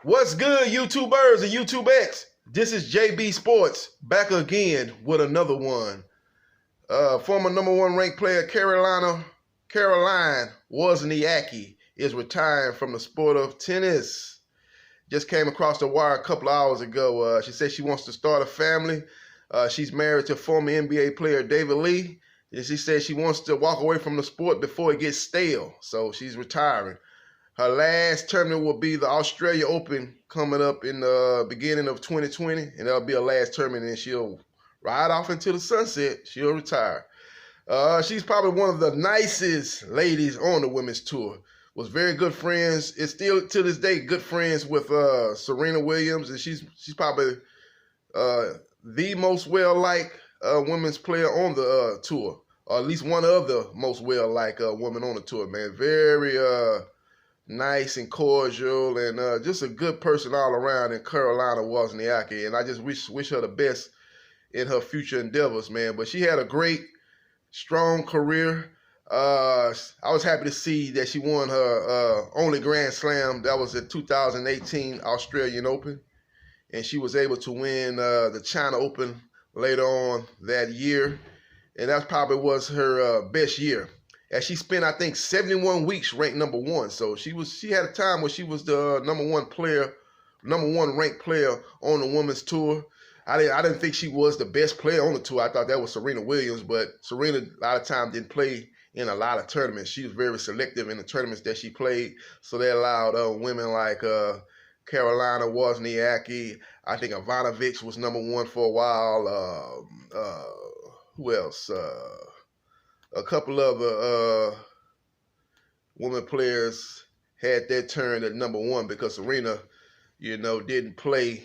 What's good, YouTubers and YouTubex? This is JB Sports back again with another one. Former number one ranked player Caroline Wozniacki is retiring from the sport of tennis. Just came across the wire a couple of hours ago. She said she wants to start a family. She's married to former NBA player David Lee. And she said she wants to walk away from the sport before it gets stale. So she's retiring. Her last tournament will be the Australia Open coming up in the beginning of 2020, and that'll be her last tournament, and she'll ride off into the sunset. She'll retire. She's probably one of the nicest ladies on the women's tour. Was very good friends. Is still to this day good friends with Serena Williams, and she's probably the most well-liked women's player on the tour, or at least one of the most well-liked women on the tour. Man, very nice and cordial, and just a good person all around in Caroline Wozniacki. And I just wish her the best in her future endeavors, man. But she had a great, strong career. I was happy to see that she won her only Grand Slam. That was the 2018 Australian Open. And she was able to win the China Open later on that year. And that probably was her best year. As she spent, I think, 71 weeks ranked number one. So she had a time where she was the number one ranked player on the women's tour. I didn't think she was the best player on the tour. I thought that was Serena Williams, but Serena a lot of times didn't play in a lot of tournaments. She was very selective in the tournaments that she played. So that allowed women like Carolina Wozniacki. I think Ivanovic was number one for a while. Who else? A couple of women players had their turn at number one because Serena, didn't play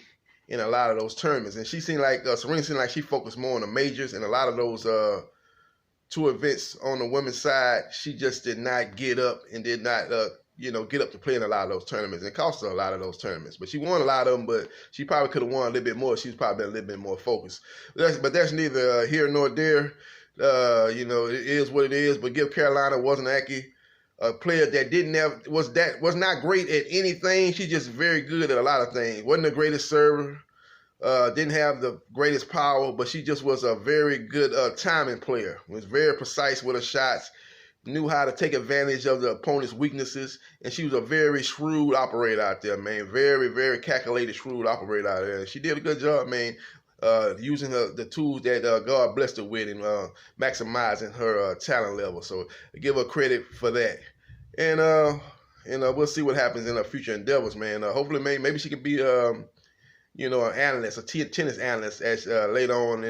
in a lot of those tournaments. And Serena seemed like she focused more on the majors, and a lot of those two events on the women's side, she just did not get up and did not, get up to play in a lot of those tournaments. It cost her a lot of those tournaments. But she won a lot of them, but she probably could have won a little bit more. She's probably been a little bit more focused. But that's neither here nor there. It is what it is. But give Carolina Wozniacki, a player that was not great at anything. She's just very good at a lot of things. Wasn't the greatest server. Didn't have the greatest power, but she just was a very good timing player. Was very precise with her shots. Knew how to take advantage of the opponent's weaknesses, and she was a very shrewd operator out there, man. Very, very calculated, shrewd operator out there. She did a good job, man. Using the tools that God blessed her with, and maximizing her talent level. So I give her credit for that. And we'll see what happens in her future endeavors, man. Hopefully, maybe she can be, an analyst, a tennis analyst, as later on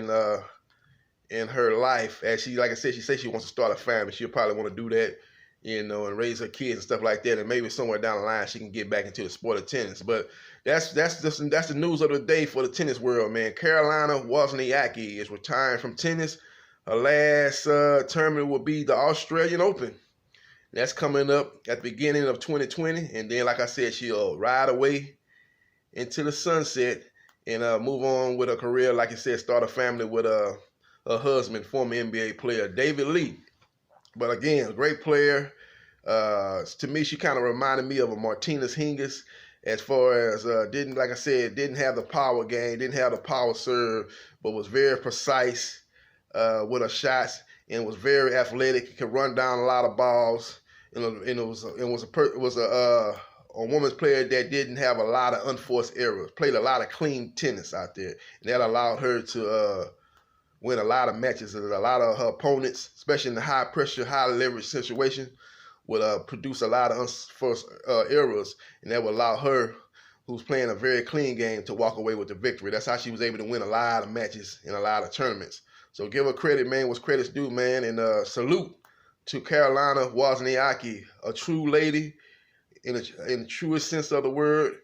in her life. As like I said, she says she wants to start a family. She'll probably want to do that, and raise her kids and stuff like that. And maybe somewhere down the line she can get back into the sport of tennis. But that's the news of the day for the tennis world, man. Carolina Wozniacki is retiring from tennis. Her last tournament will be the Australian Open. That's coming up at the beginning of 2020. And then, like I said, she'll ride away into the sunset and move on with her career. Like I said, start a family with her husband, former NBA player David Lee. But again, a great player. To me, she kind of reminded me of a Martinez Hingis, as far as didn't have the power game, didn't have the power serve, but was very precise with her shots and was very athletic. Could run down a lot of balls, and it was a woman's player that didn't have a lot of unforced errors. Played a lot of clean tennis out there, and that allowed her to win a lot of matches. A lot of her opponents, especially in the high pressure, high leverage situation, would produce a lot of unforced errors, and that would allow her, who's playing a very clean game, to walk away with the victory. That's how she was able to win a lot of matches in a lot of tournaments. So give her credit, man, what's credit's due, man, and salute to Carolina Wozniacki, a true lady in the truest sense of the word,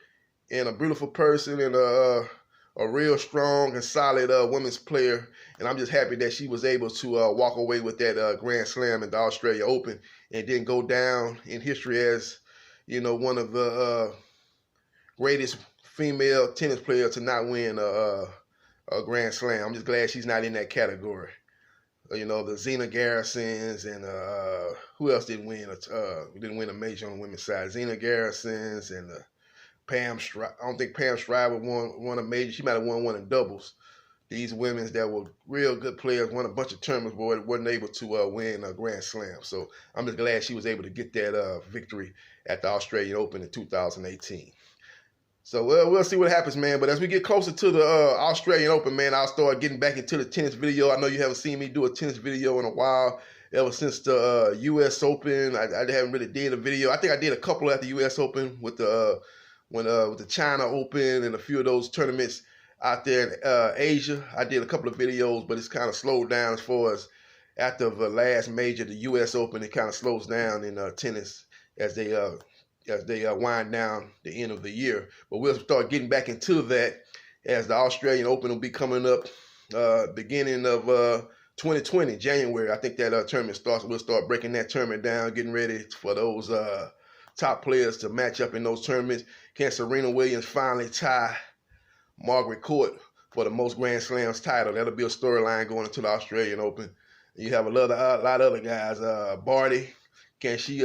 and a beautiful person, and a real strong and solid women's player. And I'm just happy that she was able to walk away with that Grand Slam at the Australia Open, and then go down in history as, one of the greatest female tennis players to not win a Grand Slam. I'm just glad she's not in that category. The Zena Garrisons, and who else didn't win? Didn't win a major on the women's side. Zena Garrisons and I don't think Pam Shriver won a major. She might have won one in doubles. These women that were real good players won a bunch of tournaments, but wasn't able to win a Grand Slam. So I'm just glad she was able to get that victory at the Australian Open in 2018. So we'll see what happens, man. But as we get closer to the Australian Open, man, I'll start getting back into the tennis video. I know you haven't seen me do a tennis video in a while. Ever since the U.S. Open, I haven't really did a video. I think I did a couple at the U.S. Open with the with the China Open and a few of those tournaments out there in Asia. I did a couple of videos, but it's kind of slowed down as far as after the last major, the U.S. Open. It kind of slows down in tennis as they wind down the end of the year. But we'll start getting back into that as the Australian Open will be coming up beginning of 2020, January. I think that tournament starts. We'll start breaking that tournament down, getting ready for those top players to match up in those tournaments. Can Serena Williams finally tie Margaret Court for the most Grand Slams title? That'll be a storyline going into the Australian Open. You have a lot of other guys. Barty, can she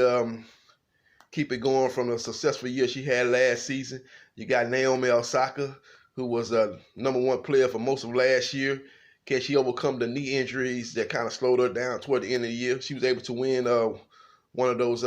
keep it going from the successful year she had last season? You got Naomi Osaka, who was a #1 player for most of last year. Can she overcome the knee injuries that kind of slowed her down toward the end of the year? She was able to win one of those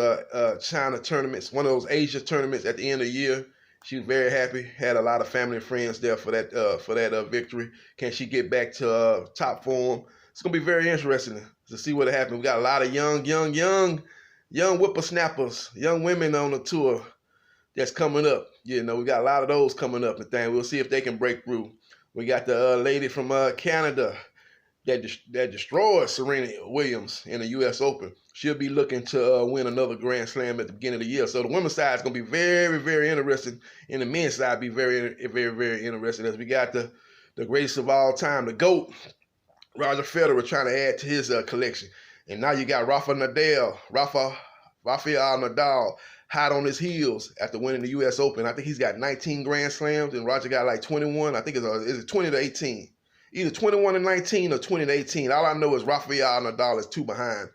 China tournaments, one of those Asia tournaments at the end of the year. She was very happy, had a lot of family and friends there for that victory. Can she get back to top form? It's going to be very interesting to see what happens. We got a lot of young whippersnappers, young women on the tour that's coming up. You know, we got a lot of those coming up and things. We'll see if they can break through. We got the lady from Canada that destroyed Serena Williams in the U.S. Open. She'll be looking to win another Grand Slam at the beginning of the year. So the women's side is going to be very, very interesting. And the men's side be very, very, very interesting as we got the greatest of all time, the GOAT, Roger Federer, trying to add to his collection. And now you got Rafael Nadal hot on his heels after winning the U.S. Open. I think he's got 19 Grand Slams, and Roger got like 21. I think it's 20 to 18. Either 21 to 19 or 20 to 18. All I know is Rafael Nadal is 2 behind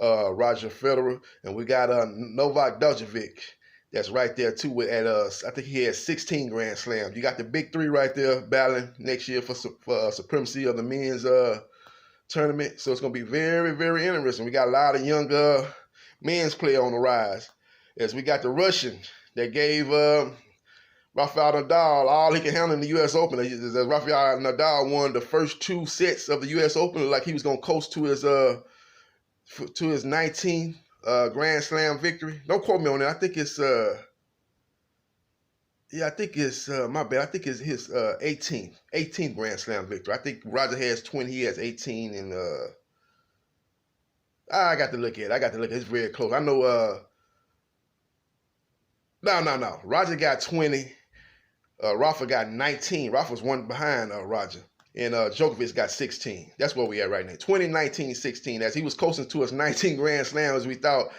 Roger Federer. And we got Novak Djokovic that's right there too at I think he has 16 Grand Slams. You got the big three right there battling next year for supremacy of the men's tournament. So it's going to be very, very interesting. We got a lot of young men's player on the rise. As we got the Russian that gave Rafael Nadal all he can handle in the U.S. Open. As Rafael Nadal won the first 2 sets of the U.S. Open, like he was going to coast to his 19th Grand Slam victory. Don't quote me on that. I think it's my bad. I think it's his 18th Grand Slam victory. I think Roger has 20. He has 18, and I got to look at it. It's very close. I know. No. Roger got 20. Rafa got 19. Rafa's 1 behind Roger. And Djokovic got 16. That's where we at right now. 2019, 16. As he was coasting to his 19 Grand Slams, we thought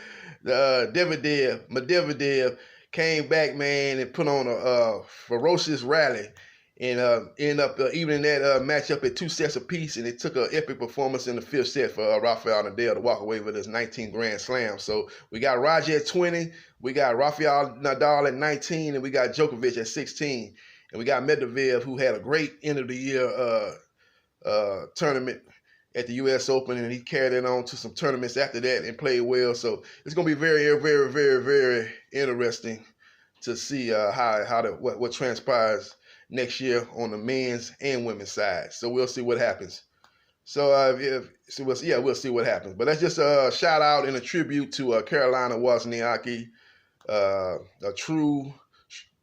Medvedev came back, man, and put on a ferocious rally. And ended up evening that matchup at 2 sets apiece, and it took an epic performance in the 5th set for Rafael Nadal to walk away with his 19th Grand Slam. So we got Roger at 20, we got Rafael Nadal at 19, and we got Djokovic at 16. And we got Medvedev, who had a great end of the year tournament at the U.S. Open, and he carried it on to some tournaments after that and played well. So it's going to be very, very, very, very interesting to see what transpires next year on the men's and women's side. So we'll see what happens. So we'll see what happens. But that's just a shout out and a tribute to Carolina Wozniacki, a true,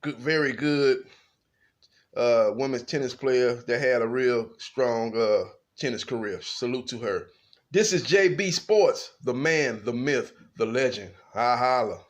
very good women's tennis player that had a real strong tennis career. Salute to her. This is JB Sports, the man, the myth, the legend. Holla.